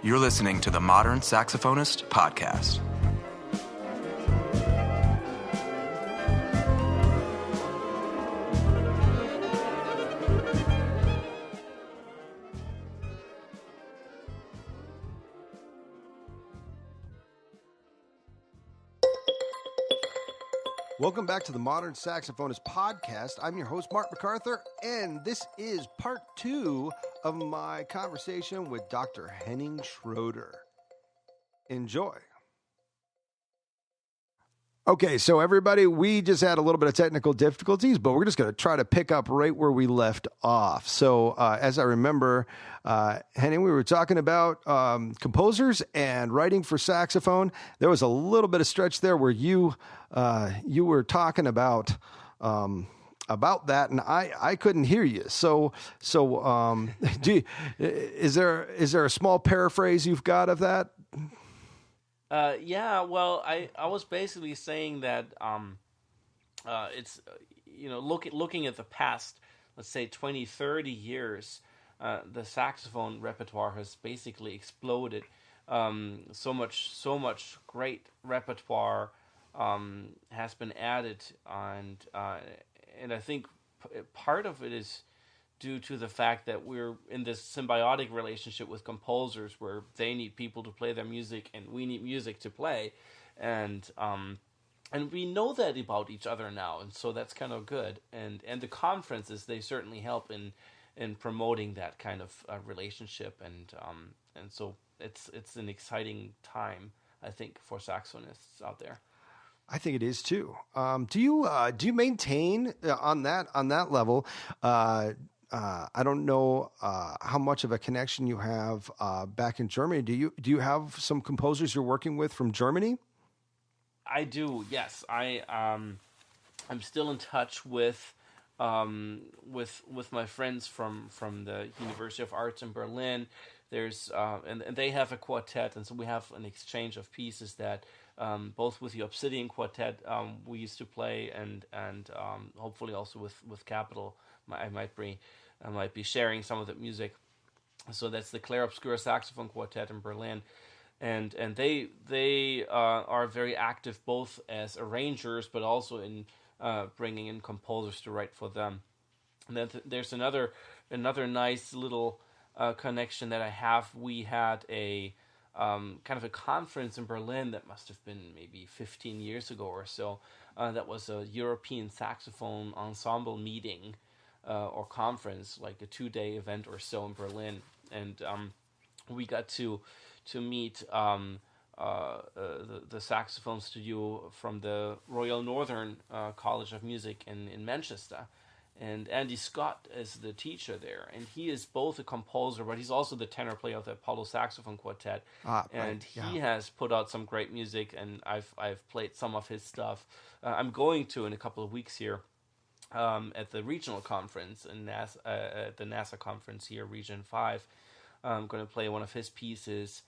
You're listening to the Modern Saxophonist Podcast. Welcome back to the Modern Saxophonist Podcast. I'm your host, Mark MacArthur, and this is part 2 of my conversation with Dr. Henning Schroeder. Enjoy. Okay, so everybody, we just had a little bit of technical difficulties, but we're just going to try to pick up right where we left off. So as I remember, Henning, we were talking about composers and writing for saxophone. There was a little bit of stretch there where you were talking about that, and I couldn't hear you. So is there a small paraphrase you've got of that? Yeah, well, I was basically saying that it's, looking at the past, let's say 20, 30 years, the saxophone repertoire has basically exploded. So much great repertoire has been added, and I think part of it is due to the fact that we're in this symbiotic relationship with composers where they need people to play their music and we need music to play. And we know that about each other now, and so that's kind of good. And the conferences, they certainly help in promoting that kind of relationship, and so it's an exciting time, I think, for saxophonists out there. I think it is too. Do you maintain on that level? I don't know how much of a connection you have back in Germany. Do you have some composers you're working with from Germany? I do. Yes, I'm still in touch with my friends from the University of Arts in Berlin. There's and they have a quartet, and so we have an exchange of pieces that both with the Obsidian Quartet we used to play, and hopefully also with Capital. I might be sharing some of that music. So that's the Clair Obscura Saxophone Quartet in Berlin, and they are very active both as arrangers but also in bringing in composers to write for them. And then there's another nice little connection that I have. We had a kind of a conference in Berlin that must have been maybe 15 years ago or so. That was a European saxophone ensemble meeting or conference, like a 2-day event or so in Berlin. And we got to meet the saxophone studio from the Royal Northern College of Music in Manchester. And Andy Scott is the teacher there, and he is both a composer, but he's also the tenor player of the Apollo Saxophone Quartet. And he has put out some great music, and I've played some of his stuff. I'm going to in a couple of weeks here at the regional conference in at the NASA conference here, Region 5. I'm going to play one of his pieces,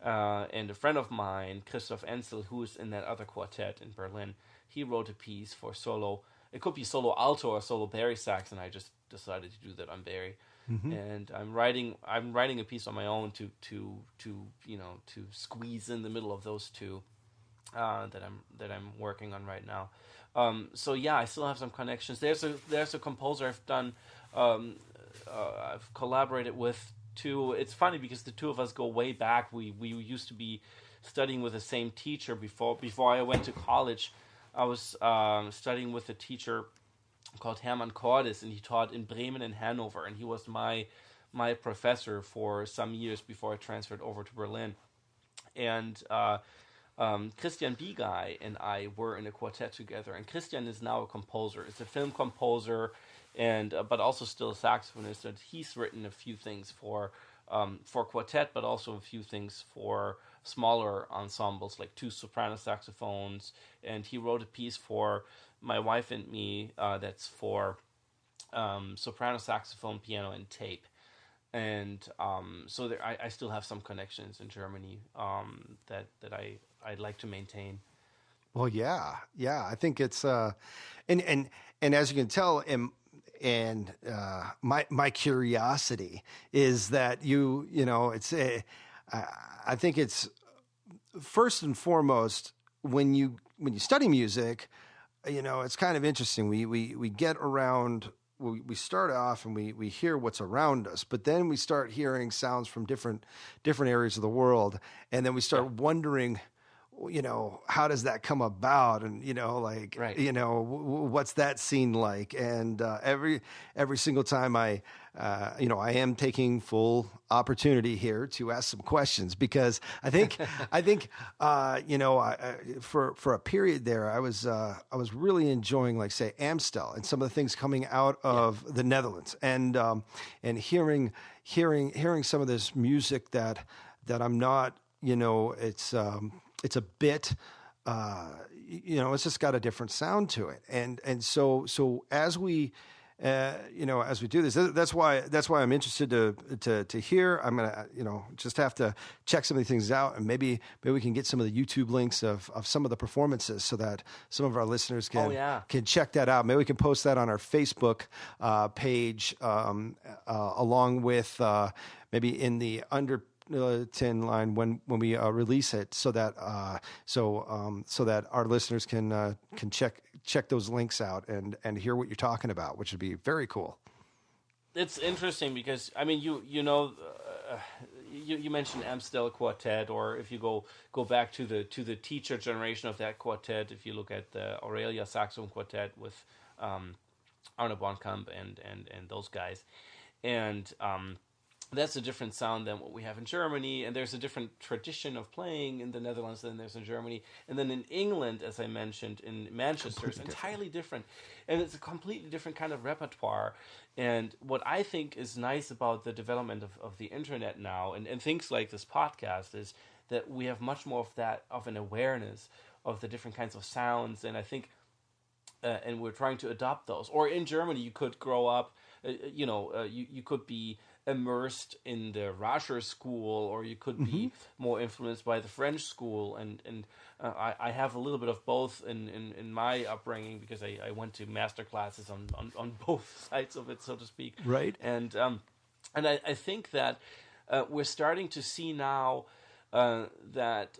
and a friend of mine, Christoph Enzel, who is in that other quartet in Berlin, he wrote a piece for solo. It could be solo alto or solo bari sax, and I just decided to do that on bari. Mm-hmm. And I'm writing a piece on my own to squeeze in the middle of those two that I'm working on right now. So yeah, I still have some connections. There's a composer I've done. I've collaborated with too. It's funny because the two of us go way back. We used to be studying with the same teacher before I went to college. I was studying with a teacher called Hermann Cordes, and he taught in Bremen and Hanover, and he was my professor for some years before I transferred over to Berlin. And Christian Biegai and I were in a quartet together, and Christian is now a composer. He's a film composer, and but also still a saxophonist. And he's written a few things for quartet, but also a few things for smaller ensembles, like 2 soprano saxophones. And he wrote a piece for my wife and me that's for soprano saxophone, piano, and tape. And so there, I still have some connections in Germany that I'd like to maintain. Well, yeah, I think it's and as you can tell, my curiosity is that it's I think it's first and foremost when you study music, it's kind of interesting. We get around. We start off and we hear what's around us, but then we start hearing sounds from different areas of the world, and then we start wondering, how does that come about? And, what's that scene like? And every single time I am taking full opportunity here to ask some questions, because I think for a period there, I was really enjoying, like, say, Amstel and some of the things coming out of the Netherlands, and hearing some of this music that I'm not, it's a bit, it's just got a different sound to it. And so as we, as we do this, that's why I'm interested to hear. I'm going to, just have to check some of these things out, and maybe we can get some of the YouTube links of some of the performances so that some of our listeners can check that out. Maybe we can post that on our Facebook page, along with, maybe in the under 10 line when we release it, so that our listeners can check those links out and hear what you're talking about, which would be very cool. It's interesting because you mentioned Amstel Quartet, or if you go back to the teacher generation of that quartet, if you look at the Aurelia Saxophone Quartet with Arne Bornkamp and those guys, and that's a different sound than what we have in Germany, and there's a different tradition of playing in the Netherlands than there's in Germany. And then in England, as I mentioned, in Manchester, it's entirely different. And it's a completely different kind of repertoire. And what I think is nice about the development of the internet now, and things like this podcast, is that we have much more of an awareness of the different kinds of sounds. And I think, and we're trying to adopt those. Or in Germany, you could grow up, you could be immersed in the Rascher school, or you could be more influenced by the French school, and I have a little bit of both in my upbringing, because I went to master classes on both sides of it, so to speak. Right. And I think that we're starting to see now that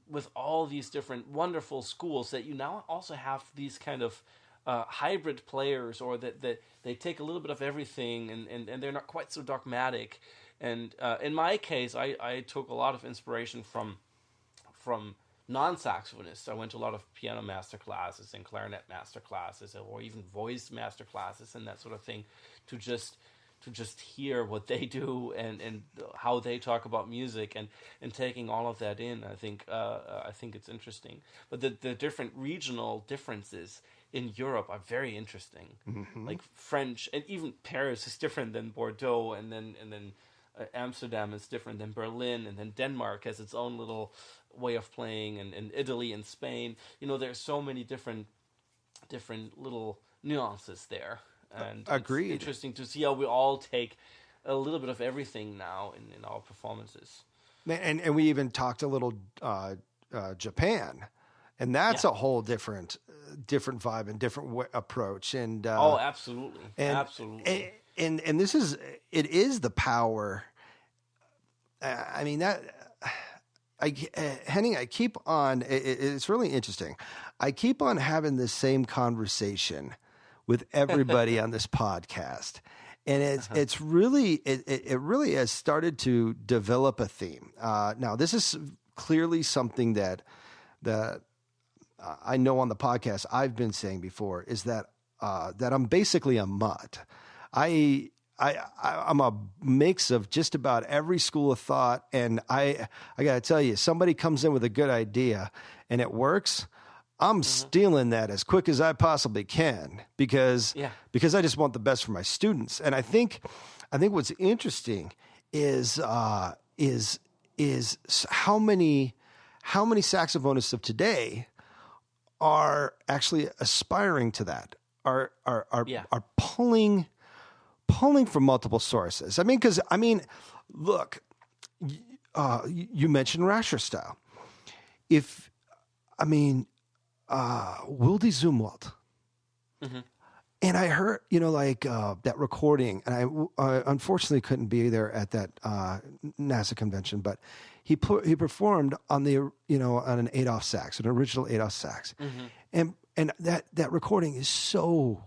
with all these different wonderful schools, that you now also have these kind of hybrid players, or that they take a little bit of everything, and they're not quite so dogmatic. And in my case, I took a lot of inspiration from non-saxophonists. I went to a lot of piano master classes and clarinet master classes, or even voice master classes and that sort of thing, to just hear what they do and how they talk about music, and taking all of that in. I think it's interesting. But the different regional differences in Europe are very interesting. Mm-hmm. Like French, and even Paris is different than Bordeaux, and then Amsterdam is different than Berlin, and then Denmark has its own little way of playing, and Italy and Spain. There's so many different little nuances there. And Agreed. It's interesting to see how we all take a little bit of everything now in our performances. And we even talked a little Japan, and that's a whole different vibe and different approach. And absolutely, absolutely. And this is the power. Henning, I keep on. It's really interesting. I keep on having this same conversation with everybody on this podcast, and it's really it really has started to develop a theme. Now, this is clearly something that I know on the podcast I've been saying before, is that I'm basically a mutt. I'm a mix of just about every school of thought, and I got to tell you, somebody comes in with a good idea and it works, I'm stealing that as quick as I possibly can, because I just want the best for my students. And I think what's interesting is how many saxophonists of today are actually aspiring to that, are pulling from multiple sources. Look, you mentioned Rascher style. Wilde Zumwalt. And I heard, that recording, and I unfortunately couldn't be there at that NASA convention, but he performed on on an Adolph sax, an original Adolph sax, and that recording is so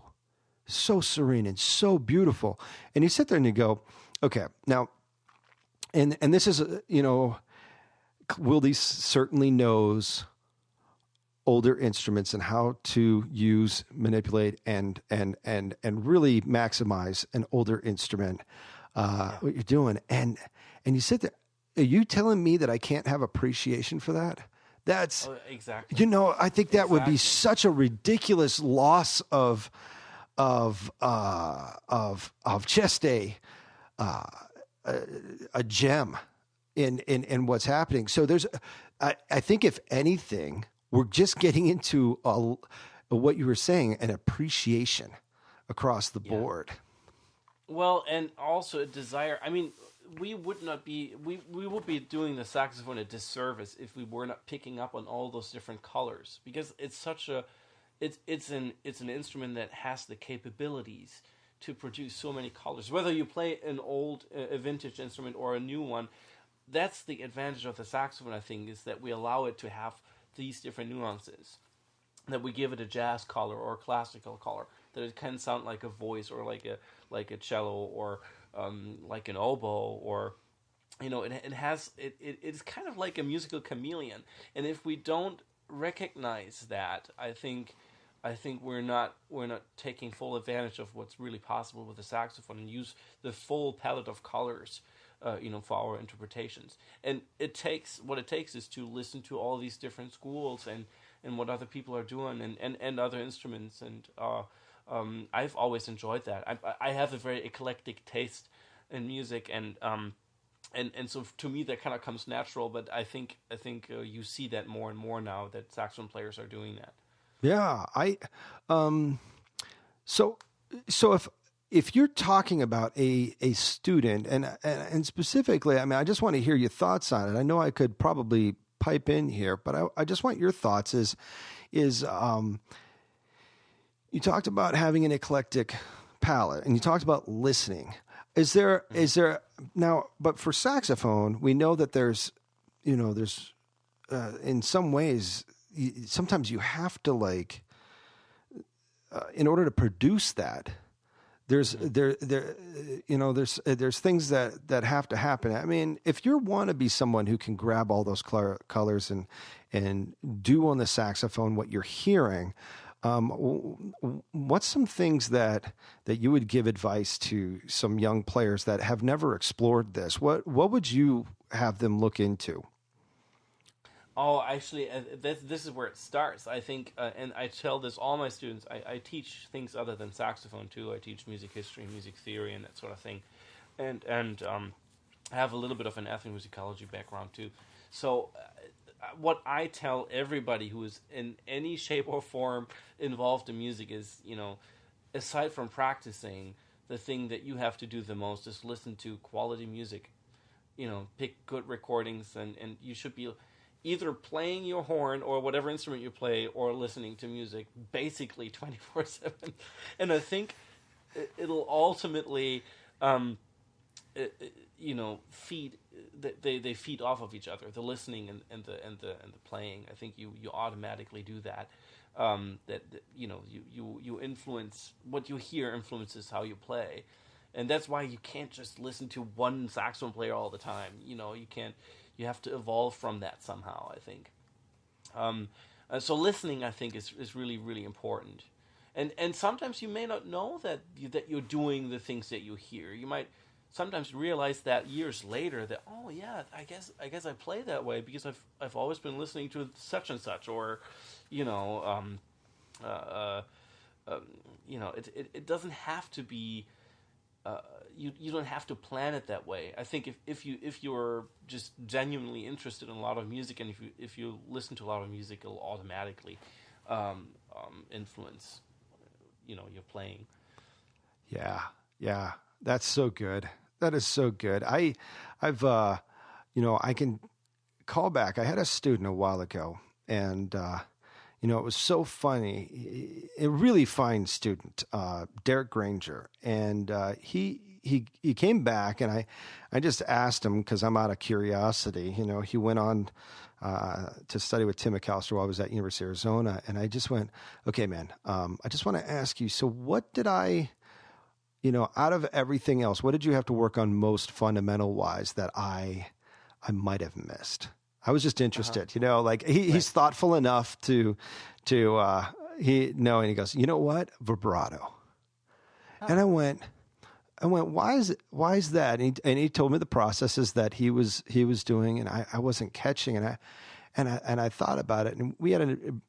serene and so beautiful. And you sit there and you go, okay, now, and this is Wildy certainly knows older instruments and how to manipulate and really maximize an older instrument, what you're doing. And you sit there, are you telling me that I can't have appreciation for that? That's exactly. I think that would be such a ridiculous loss of just a gem in what's happening. So I think if anything, we're just getting into what you were saying, an appreciation across the board. Well, and also a desire. I mean, we would be doing the saxophone a disservice if we were not picking up on all those different colors, because it's an instrument that has the capabilities to produce so many colors. Whether you play an old, a vintage instrument or a new one, that's the advantage of the saxophone, I think, is that we allow it to have these different nuances, that we give it a jazz color or a classical color, that it can sound like a voice or like a cello or like an oboe, or it's kind of like a musical chameleon. And if we don't recognize that, I think we're not taking full advantage of what's really possible with the saxophone and use the full palette of colors for our interpretations. And it takes is to listen to all these different schools and what other people are doing and other instruments. And I've always enjoyed that. I have a very eclectic taste in music, and so to me that kind of comes natural. But I think you see that more and more now that saxophone players are doing that. Yeah, so if you're talking about a student and specifically, I mean, I just want to hear your thoughts on it. I know I could probably pipe in here, but I just want your thoughts. Is you talked about having an eclectic palette, and you talked about listening. Is there now? But for saxophone, we know that there's in some ways, sometimes you have to in order to produce that. There's things that have to happen. I mean, if you want to be someone who can grab all those colors and do on the saxophone what you're hearing, what's some things that you would give advice to some young players that have never explored this? What would you have them look into? Oh, actually, this is where it starts. I think, and I tell this all my students. I teach things other than saxophone too. I teach music history, music theory, and that sort of thing, and I have a little bit of an ethnomusicology background too. So, what I tell everybody who is in any shape or form involved in music is, aside from practicing, the thing that you have to do the most is listen to quality music. Pick good recordings, and you should be either playing your horn or whatever instrument you play, or listening to music basically 24/7. And I think it'll ultimately, feed. They feed off of each other. The listening and the playing. I think you automatically do that. You influence what you hear, influences how you play, and that's why you can't just listen to one saxophone player all the time. You can't. You have to evolve from that somehow, I think. So listening, I think, is really, really important. And sometimes you may not know that you're doing the things that you hear. You might sometimes realize that years later that, oh yeah, I guess I play that way because I've always been listening to such and such, or it doesn't have to be. You don't have to plan it that way. I think if you're just genuinely interested in a lot of music, and if you listen to a lot of music, it'll automatically influence your playing. Yeah, that's so good. That is so good. I've I can call back. I had a student a while ago, and it was so funny. A really fine student, Derek Granger, and he came back, and I just asked him because I'm out of curiosity. He went on to study with Tim McAllister while I was at University of Arizona, and I just went, okay, man, I just want to ask you. So what did out of everything else, what did you have to work on most fundamental wise that I might have missed? I was just interested, he's thoughtful enough to know, and he goes, you know what? Vibrato. Oh. And I went, why is that? And he told me the processes that he was doing, and I wasn't catching, and I thought about it, and we had an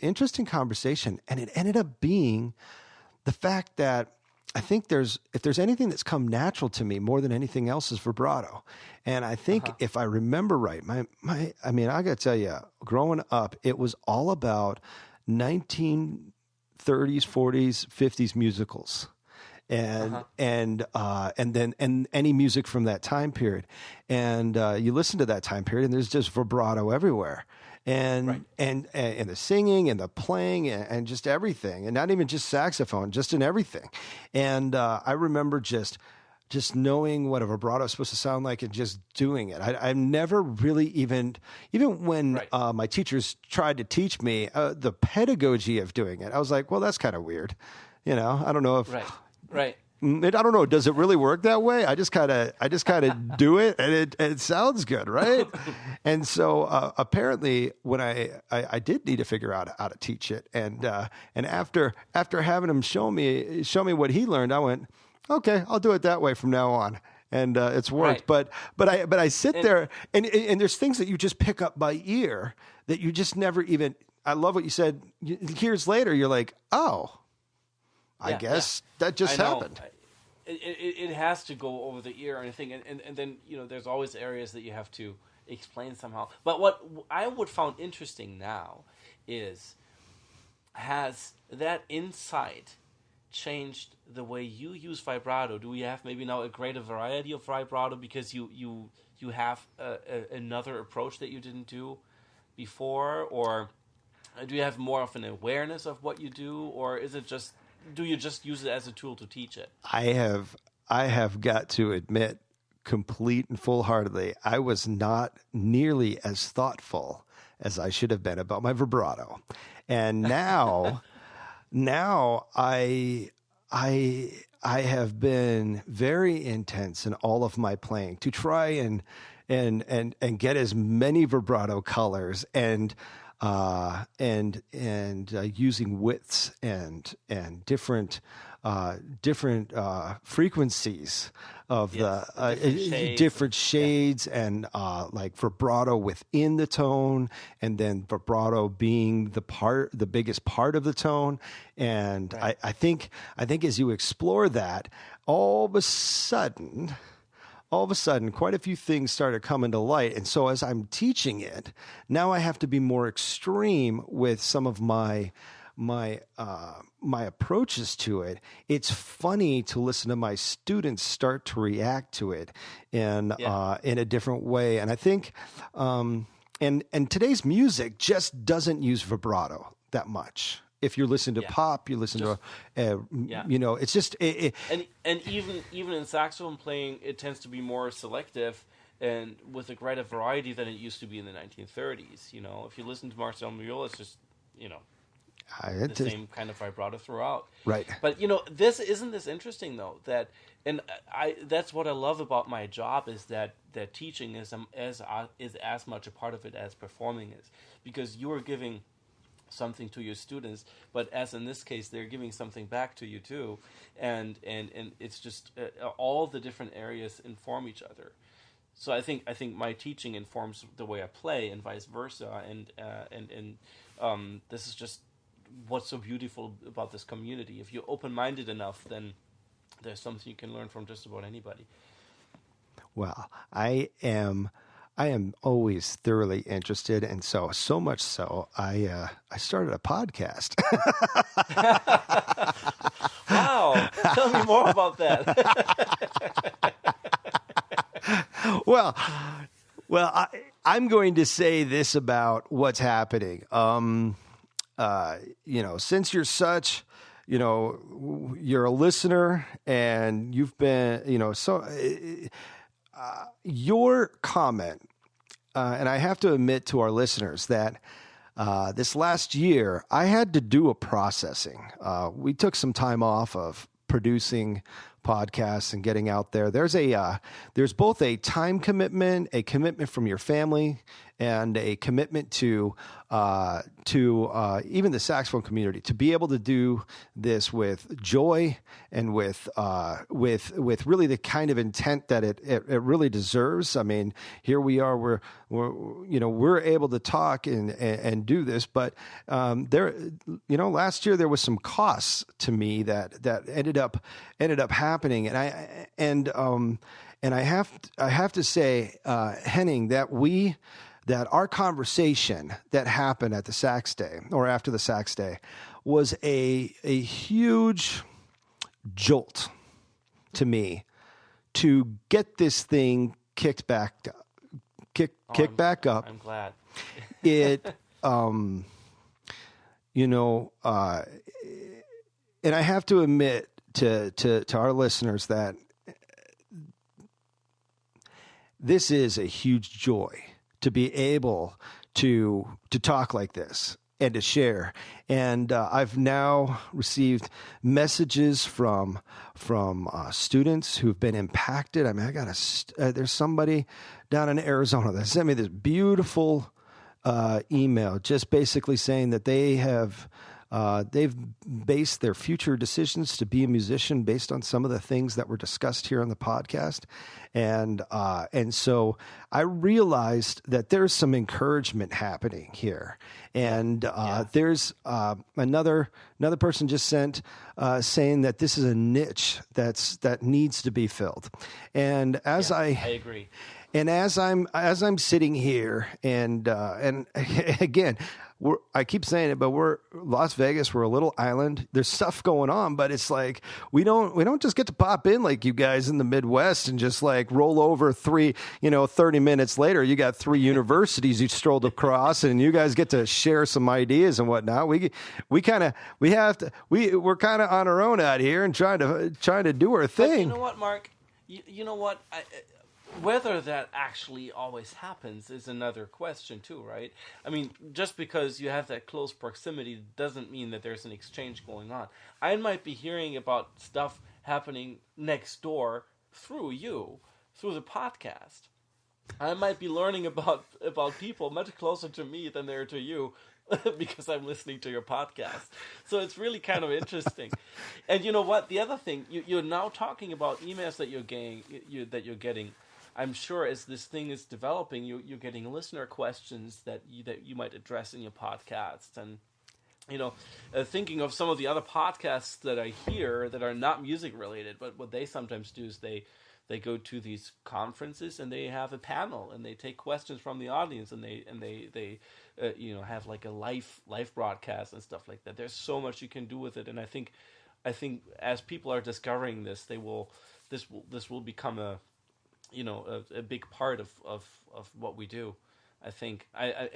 interesting conversation, and it ended up being the fact that I think if there's anything that's come natural to me more than anything else is vibrato. And I think if I remember right, I got to tell you, growing up, it was all about 1930s, 40s, 50s musicals. And then any music from that time period. And you listen to that time period and there's just vibrato everywhere. And the singing and the playing and just everything, and not even just saxophone, just in everything. And I remember just knowing what a vibrato is supposed to sound like and just doing it. I've never really even when my teachers tried to teach me the pedagogy of doing it, I was like, well, that's kind of weird. I don't know if right. I don't know. Does it really work that way? I just kind of do it, and it sounds good, right? And so apparently, when I did need to figure out how to teach it, and after having him show me what he learned, I went, okay, I'll do it that way from now on, and it's worked. Right. But I sit there, and there's things that you just pick up by ear that you just never even. I love what you said. Years later, you're like, oh. I guess that just happened. It has to go over the ear, and I think, and then there's always areas that you have to explain somehow. But what I would found interesting now is, has that insight changed the way you use vibrato? Do we have maybe now a greater variety of vibrato because you have another approach that you didn't do before, or do you have more of an awareness of what you do, or is it just? Do you just use it as a tool to teach it? I have got to admit, complete and full-heartedly, I was not nearly as thoughtful as I should have been about my vibrato. And now I have been very intense in all of my playing to try and get as many vibrato colors and using widths and different frequencies of different shades and like vibrato within the tone, and then vibrato being the biggest part of the tone. And I think as you explore that, all of a sudden, quite a few things started coming to light. And so as I'm teaching it, now I have to be more extreme with some of my approaches to it. It's funny to listen to my students start to react to it in a different way. And I think, and today's music just doesn't use vibrato that much. If you listen to pop, you listen to, it's just and even in saxophone playing, it tends to be more selective and with a greater variety than it used to be in the 1930s. If you listen to Marcel Muriel, it's just the same kind of vibrato throughout. Right. But isn't this interesting though, that that's what I love about my job, is that teaching is as much a part of it as performing is, because you are giving something to your students, but as in this case, they're giving something back to you too, and it's just all the different areas inform each other. So I think my teaching informs the way I play, and vice versa, and this is just what's so beautiful about this community. If you're open-minded enough, then there's something you can learn from just about anybody. Well, I am always thoroughly interested, and so much so I started a podcast. Wow! Tell me more about that. Well, I'm going to say this about what's happening. since you're such, you're a listener and you've been, your comment, and I have to admit to our listeners that this last year, I had to do a processing. We took some time off of producing podcasts and getting out there. There's both a time commitment, a commitment from your family, and a commitment to even the saxophone community to be able to do this with joy and with really the kind of intent that it really deserves. I mean, here we are. We're able to talk and do this, but last year there was some costs to me that ended up happening, and I have to say, Henning, that our conversation that happened at the Sax Day or after the Sax Day was a huge jolt to me to get this thing kicked back up. I'm glad. And I have to admit to our listeners that this is a huge joy to be able to talk like this and to share. And I've now received messages from students who've been impacted. I mean, there's somebody down in Arizona that sent me this beautiful email, just basically saying that they've based their future decisions to be a musician based on some of the things that were discussed here on the podcast. And so I realized that there's some encouragement happening here. And there's another person just sent saying that this is a niche that needs to be filled. And I agree. And as I'm sitting here and again, I keep saying it, but we're Las Vegas. We're a little island. There's stuff going on, but it's like we don't just get to pop in like you guys in the Midwest and just like roll over 30 minutes later. You got 3 universities you strolled across, and you guys get to share some ideas and whatnot. We're kind of on our own out here and trying to do our thing. But you know what, Mark? You know what? Whether that actually always happens is another question too, right? I mean, just because you have that close proximity doesn't mean that there's an exchange going on. I might be hearing about stuff happening next door through the podcast. I might be learning about people much closer to me than they're to you because I'm listening to your podcast. So it's really kind of interesting. And you know what? The other thing, you're now talking about emails that you're getting. I'm sure as this thing is developing, you're getting listener questions that you might address in your podcast. And, thinking of some of the other podcasts that I hear that are not music related, but what they sometimes do is they go to these conferences and they have a panel and they take questions from the audience and they have like a live broadcast and stuff like that. There's so much you can do with it. And I think as people are discovering this, this will become a big part of what we do. I think I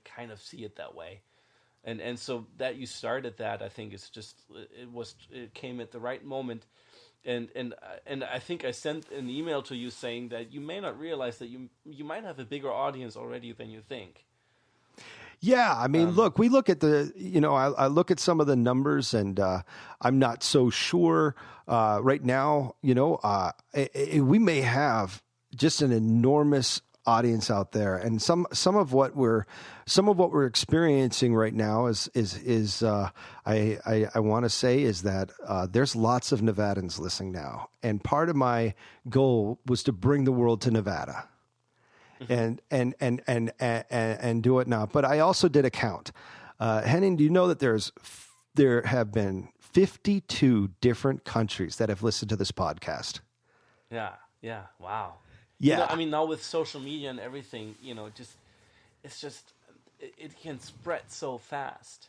kind of see it that way, and so that you started that, I think it came at the right moment, and I think I sent an email to you saying that you may not realize that you might have a bigger audience already than you think. Yeah, I mean, look, we look at I look at some of the numbers, and I'm not so sure right now. We may have just an enormous audience out there, and some of what we're experiencing right now is I want to say is that there's lots of Nevadans listening now, and part of my goal was to bring the world to Nevada. And do it now. But I also did a count. Henning, do you know that there have been 52 different countries that have listened to this podcast? Yeah, wow. Yeah. I mean, now with social media and everything, it can spread so fast,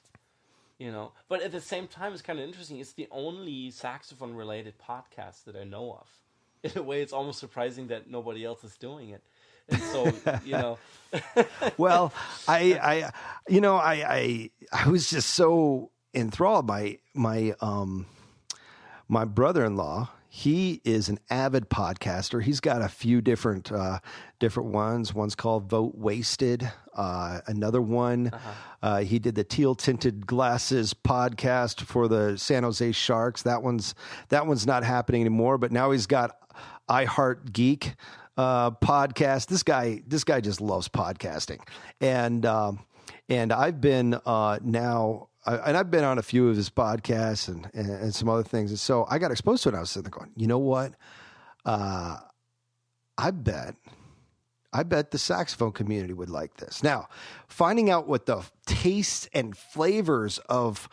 But at the same time, it's kind of interesting. It's the only saxophone-related podcast that I know of. In a way, it's almost surprising that nobody else is doing it. And so, Well, I was just so enthralled by my brother-in-law. He is an avid podcaster. He's got a few different ones. One's called Vote Wasted. Another one, he did the Teal Tinted Glasses podcast for the San Jose Sharks. That one's not happening anymore. But now he's got I Heart Geek podcast. This guy just loves podcasting, and I've been I've been on a few of his podcasts and some other things. And so I got exposed to it. And I was sitting there going, you know what? I bet the saxophone community would like this. Now, finding out what the tastes and flavors of,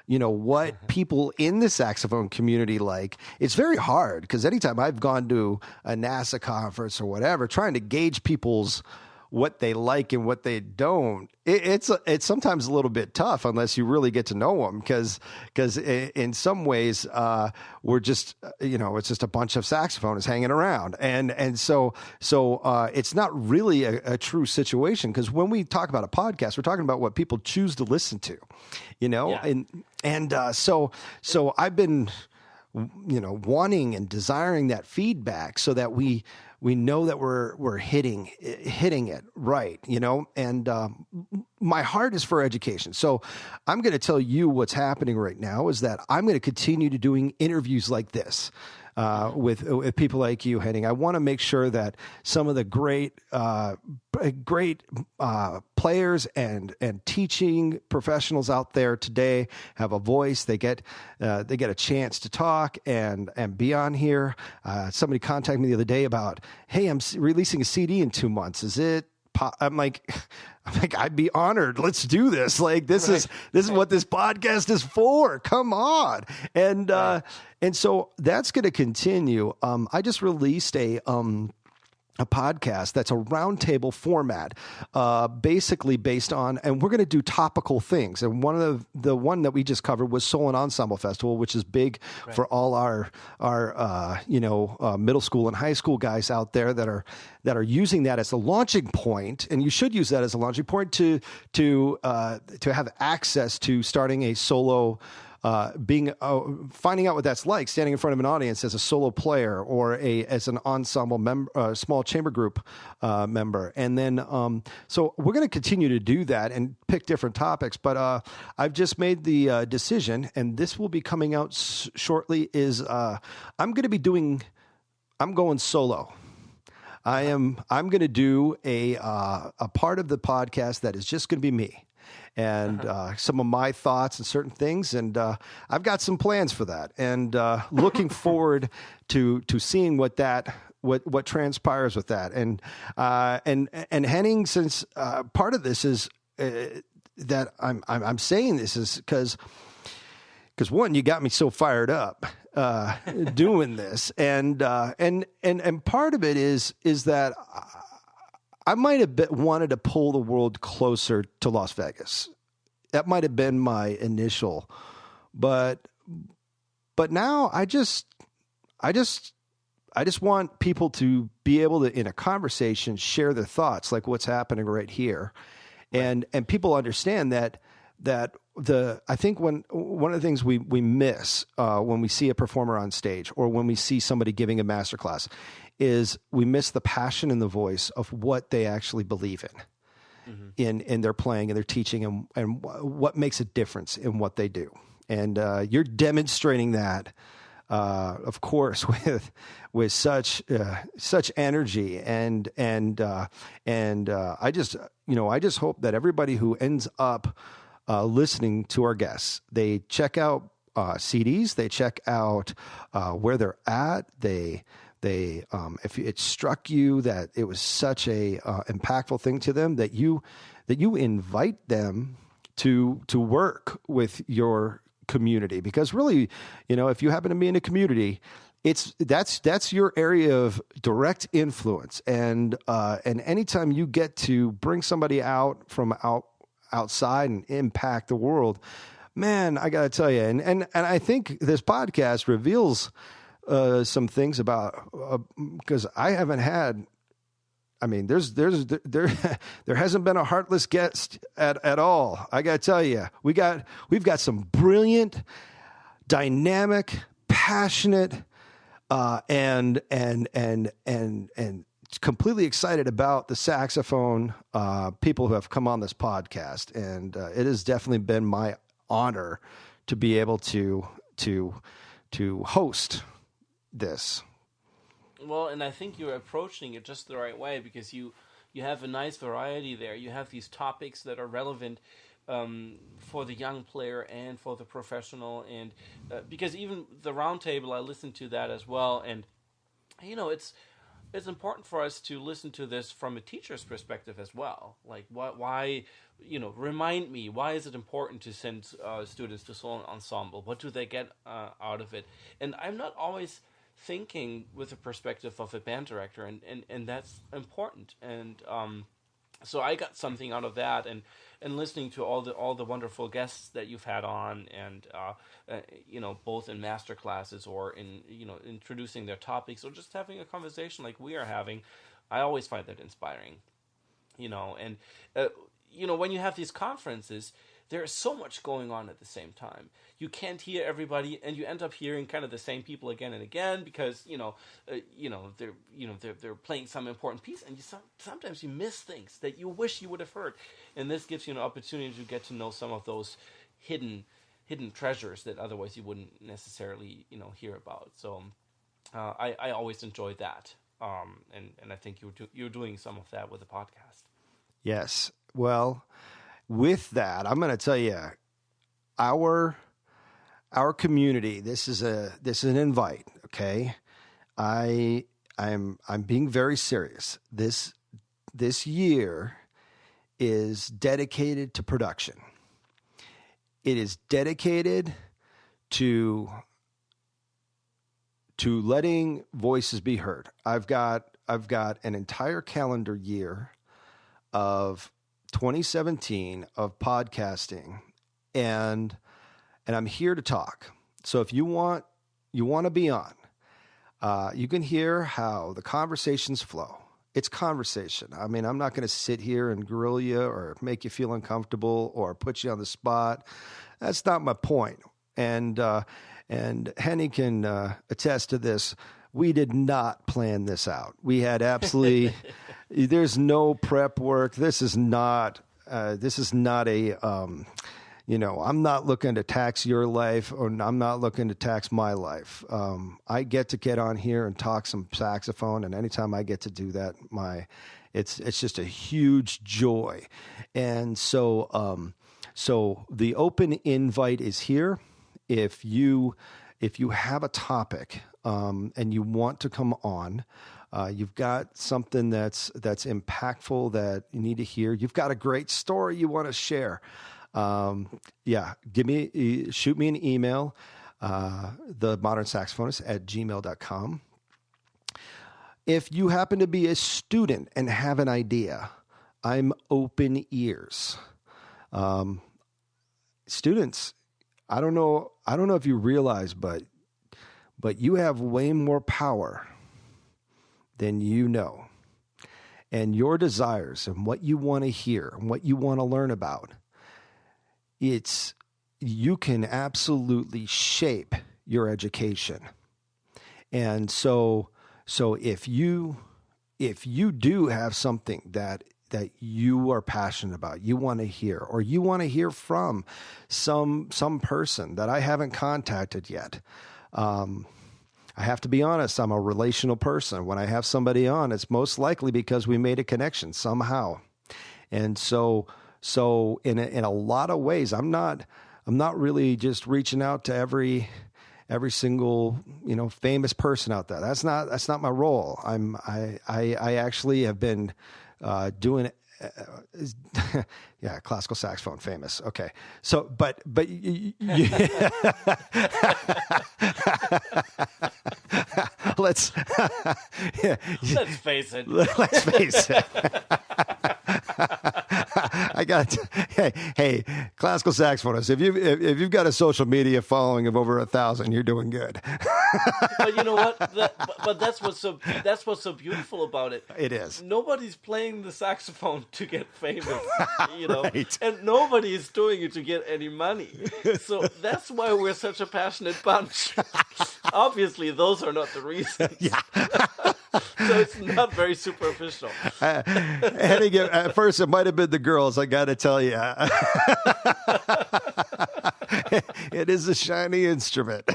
what people in the saxophone community like, it's very hard, because anytime I've gone to a NASA conference or whatever, trying to gauge people's what they like and what they don't, it's sometimes a little bit tough unless you really get to know them, because in some ways we're just it's just a bunch of saxophonists hanging around, and so it's not really a true situation, because when we talk about a podcast, we're talking about what people choose to listen to, so I've been wanting and desiring that feedback so that we know that we're hitting it right, and my heart is for education. So I'm going to tell you what's happening right now is that I'm going to continue to doing interviews like this with people like you, Henning. I want to make sure that some of the great players and teaching professionals out there today have a voice. They get a chance to talk and be on here. Somebody contacted me the other day about, hey, I'm releasing a CD in 2 months. Is it? I'm like, I'd be honored. Let's do this. Like, this is what this podcast is for. Come on. And so that's going to continue. I just released a podcast that's a roundtable format, basically based on, and we're going to do topical things. And one of the one that we just covered was Soul and Ensemble Festival, which is big for all our middle school and high school guys out there that are using that as a launching point. And you should use that as a launching point to have access to starting a solo. Finding out what that's like, standing in front of an audience as a solo player or as an ensemble member, small chamber group member, and then so we're going to continue to do that and pick different topics. But I've just made the decision, and this will be coming out shortly. I'm going solo. I'm going to do a part of the podcast that is just going to be me. And some of my thoughts and certain things, and I've got some plans for that, and looking forward to seeing what transpires with that. And Henning, since part of this is that I'm saying this is because one, you got me so fired up doing this, and part of it is that I might have wanted to pull the world closer to Las Vegas. That might have been my initial, but now I just want people to be able to, in a conversation, share their thoughts, like what's happening right here, and people understand that I think one of the things we miss when we see a performer on stage or when we see somebody giving a masterclass is we miss the passion in the voice of what they actually believe in their playing and their teaching and what makes a difference in what they do. And you're demonstrating that, of course, with such energy and I just hope that everybody who ends up listening to our guests, they check out CDs, they check out where they're at, they if it struck you that it was such a impactful thing to them, that you invite them to work with your community, because really, if you happen to be in a community, that's your area of direct influence, and anytime you get to bring somebody out from outside and impact the world, man, I got to tell you, and I think this podcast reveals some things about, because I haven't had I mean, there hasn't been a heartless guest at all. I got to tell you, we've got some brilliant, dynamic, passionate, and completely excited about the saxophone people who have come on this podcast, and it has definitely been my honor to be able to host this. Well, and I think you're approaching it just the right way, because you have a nice variety there. You have these topics that are relevant for the young player and for the professional, and because even the roundtable, I listened to that as well, and it's important for us to listen to this from a teacher's perspective as well. Like, why, remind me, why is it important to send students to solo ensemble? What do they get out of it? And I'm not always thinking with the perspective of a band director, and that's important. And so I got something out of that, and listening to all the wonderful guests that you've had on, and both in master classes or in introducing their topics, or just having a conversation like we are having. I always find that inspiring. And when you have these conferences, there is so much going on at the same time. You can't hear everybody, and you end up hearing kind of the same people again and again, because they're playing some important piece, and sometimes you miss things that you wish you would have heard. And this gives you an opportunity to get to know some of those hidden treasures that otherwise you wouldn't necessarily hear about. So I always enjoy that, and I think you're doing some of that with the podcast. Yes. Well, with that, I'm going to tell you, our community. This is an invite. Okay, I'm being very serious. This year is dedicated to production. It is dedicated to letting voices be heard. I've got an entire calendar year of 2017 of podcasting, and I'm here to talk. So if you want to be on, you can hear how the conversations flow. It's conversation. I mean, I'm not going to sit here and grill you or make you feel uncomfortable or put you on the spot. That's not my point. And Henning can attest to this. We did not plan this out. We had absolutely. There's no prep work. This is not a. I'm not looking to tax your life, or I'm not looking to tax my life. I get to get on here and talk some saxophone, and anytime I get to do that, it's just a huge joy. And so the open invite is here. If you have a topic and you want to come on, you've got something that's impactful that you need to hear. You've got a great story you want to share. Shoot me an email, themodernsaxophonist@gmail.com. If you happen to be a student and have an idea, I'm open ears. Students, I don't know if you realize, but you have way more power than you know. And your desires and what you want to hear and what you want to learn about, you can absolutely shape your education. And so if you do have something that you are passionate about, you want to hear, or you want to hear from some person that I haven't contacted yet, I have to be honest, I'm a relational person. When I have somebody on, it's most likely because we made a connection somehow. And so in a lot of ways, I'm not really just reaching out to every single, famous person out there. That's not my role. I actually have been doing classical saxophone famous. Okay. So, but let's face it. Let's face it. I got hey, classical saxophonist. If you've got a social media following of over 1,000, you're doing good. But you know what? But that's what's so beautiful about it. It is. Nobody's playing the saxophone to get famous, Right. and nobody is doing it to get any money. So that's why we're such a passionate bunch. Obviously, those are not the reasons. Yeah. So it's not very superficial. Henning, at first, it might have been the girls, I got to tell you. It is a shiny instrument.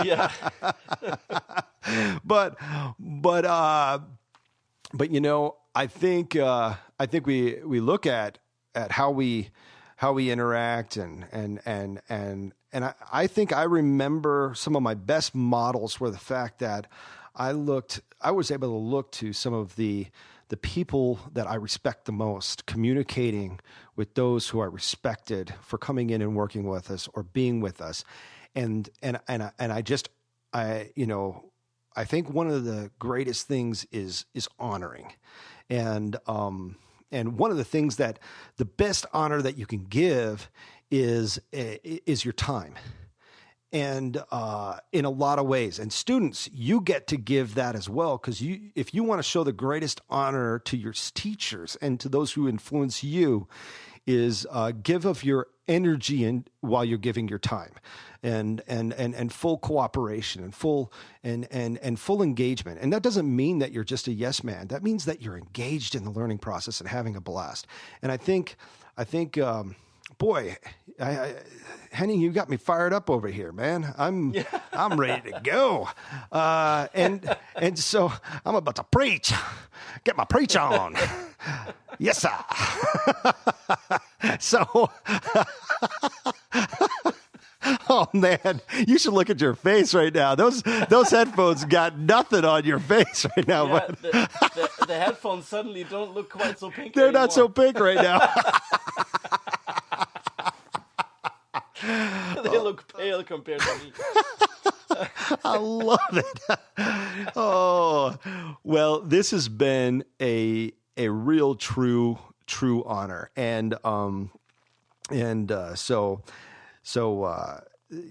Yeah. But I think we look at how we interact and I think I remember some of my best models were the fact that I was able to look to some of the people that I respect the most, communicating with those who I respected for coming in and working with us or being with us. And I think one of the greatest things is honoring. And one of the things that the best honor that you can give is your time. And in a lot of ways, and students, you get to give that as well, because if you want to show the greatest honor to your teachers and to those who influence you, is give of your energy while you're giving your time, and full cooperation and full engagement. And that doesn't mean that you're just a yes man. That means that you're engaged in the learning process and having a blast. And I think. Boy, Henning, you got me fired up over here, man. I'm ready to go, and so I'm about to preach. Get my preach on, yes sir. So, oh man, you should look at your face right now. Those headphones got nothing on your face right now. Yeah, But the headphones suddenly don't look quite so pink. They're anymore. not so pink right now. They look pale compared to me. I love it. Oh, well, this has been a real true honor. And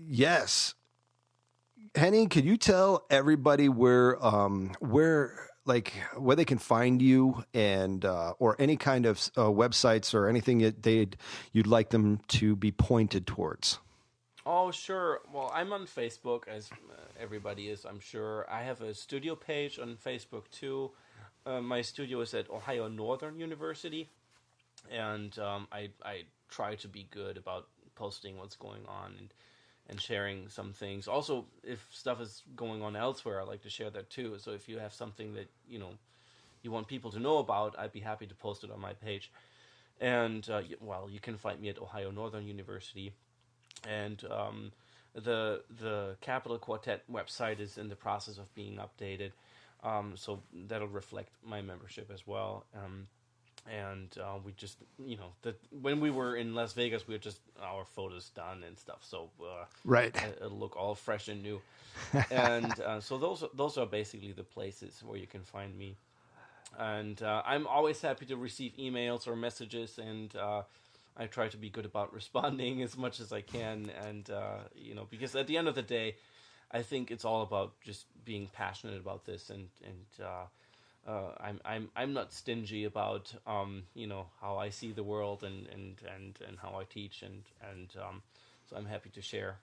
yes. Henning, could you tell everybody where they can find you and or any kind of websites or anything you'd like them to be pointed towards? Oh, sure. Well, I'm on Facebook, as everybody is, I'm sure. I have a studio page on Facebook, too. My studio is at Ohio Northern University, and I try to be good about posting what's going on and sharing some things. Also, if stuff is going on elsewhere, I like to share that, too. So if you have something that, you want people to know about, I'd be happy to post it on my page. And, you can find me at Ohio Northern University. And the Capital Quartet website is in the process of being updated, so that'll reflect my membership as well. We just, when we were in Las Vegas, we were just our photos done and stuff, so right, it'll look all fresh and new. And so those are basically the places where you can find me. And I'm always happy to receive emails or messages, and I try to be good about responding as much as I can, and because at the end of the day, I think it's all about just being passionate about this, and I'm not stingy about how I see the world and how I teach, and so I'm happy to share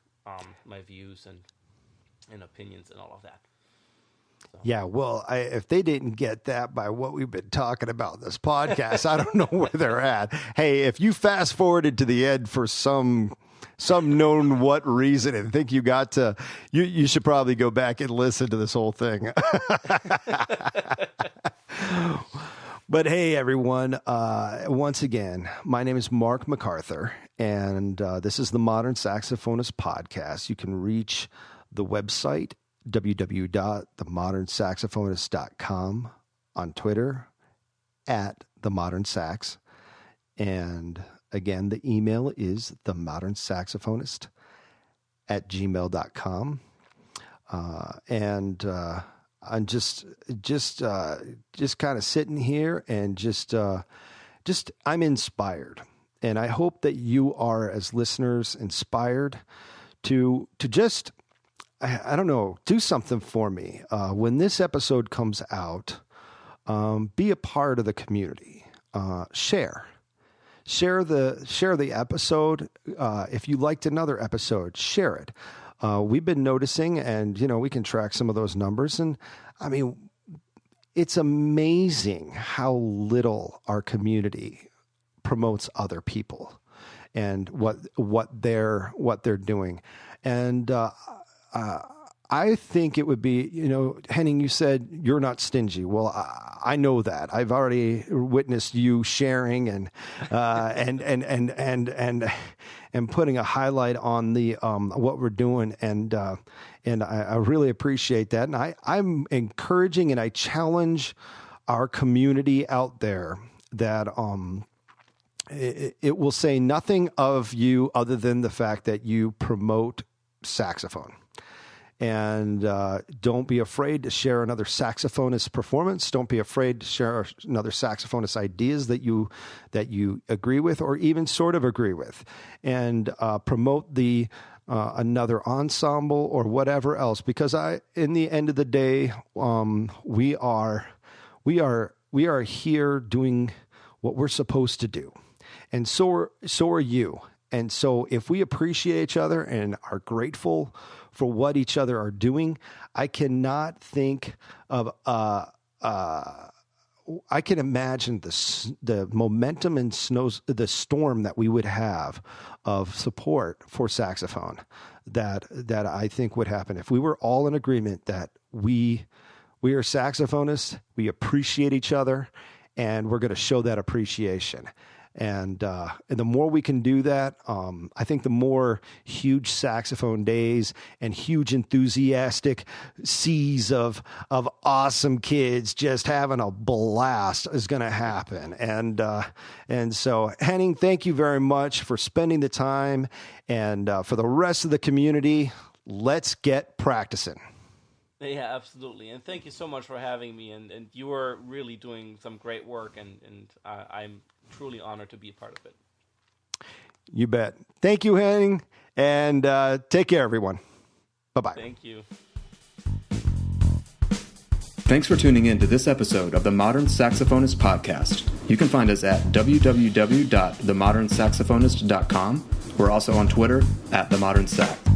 my views and opinions and all of that. So. Yeah, well, if they didn't get that by what we've been talking about in this podcast, I don't know where they're at. Hey, if you fast forwarded to the end for some known what reason and think you got to, you should probably go back and listen to this whole thing. But hey, everyone, once again, my name is Mark MacArthur, and this is the Modern Saxophonist Podcast. You can reach the website, www.themodernsaxophonist.com, on Twitter @themodernsax, and again the email is themodernsaxophonist@gmail.com. I'm just kind of sitting here and just I'm inspired. And I hope that you are, as listeners, inspired to just, I don't know, do something for me. When this episode comes out, be a part of the community. Share the episode. If you liked another episode, share it. We've been noticing, and we can track some of those numbers. And I mean, it's amazing how little our community promotes other people and what they're doing. And I think it would be, Henning, you said you're not stingy. Well, I know that. I've already witnessed you sharing and putting a highlight on the what we're doing, and I really appreciate that. And I'm encouraging and I challenge our community out there that it will say nothing of you other than the fact that you promote saxophone. And don't be afraid to share another saxophonist performance. Don't be afraid to share another saxophonist ideas that you agree with or even sort of agree with, and promote the another ensemble or whatever else. Because in the end of the day, we are here doing what we're supposed to do, and so are you. And so if we appreciate each other and are grateful for what each other are doing, I cannot think of, I can imagine the momentum and the storm that we would have of support for saxophone that I think would happen if we were all in agreement that we are saxophonists, we appreciate each other, and we're going to show that appreciation. And the more we can do that, I think the more huge saxophone days and huge enthusiastic seas of awesome kids just having a blast is going to happen. And so, Henning, thank you very much for spending the time. And for the rest of the community, let's get practicing. Yeah, absolutely. And thank you so much for having me. And you are really doing some great work, and I'm truly honored to be a part of it. You bet. Thank you, Henning, and take care, everyone. Bye-bye. Thank you. Thanks for tuning in to this episode of the Modern Saxophonist Podcast. You can find us at www.themodernsaxophonist.com. We're also on Twitter @themodernsax.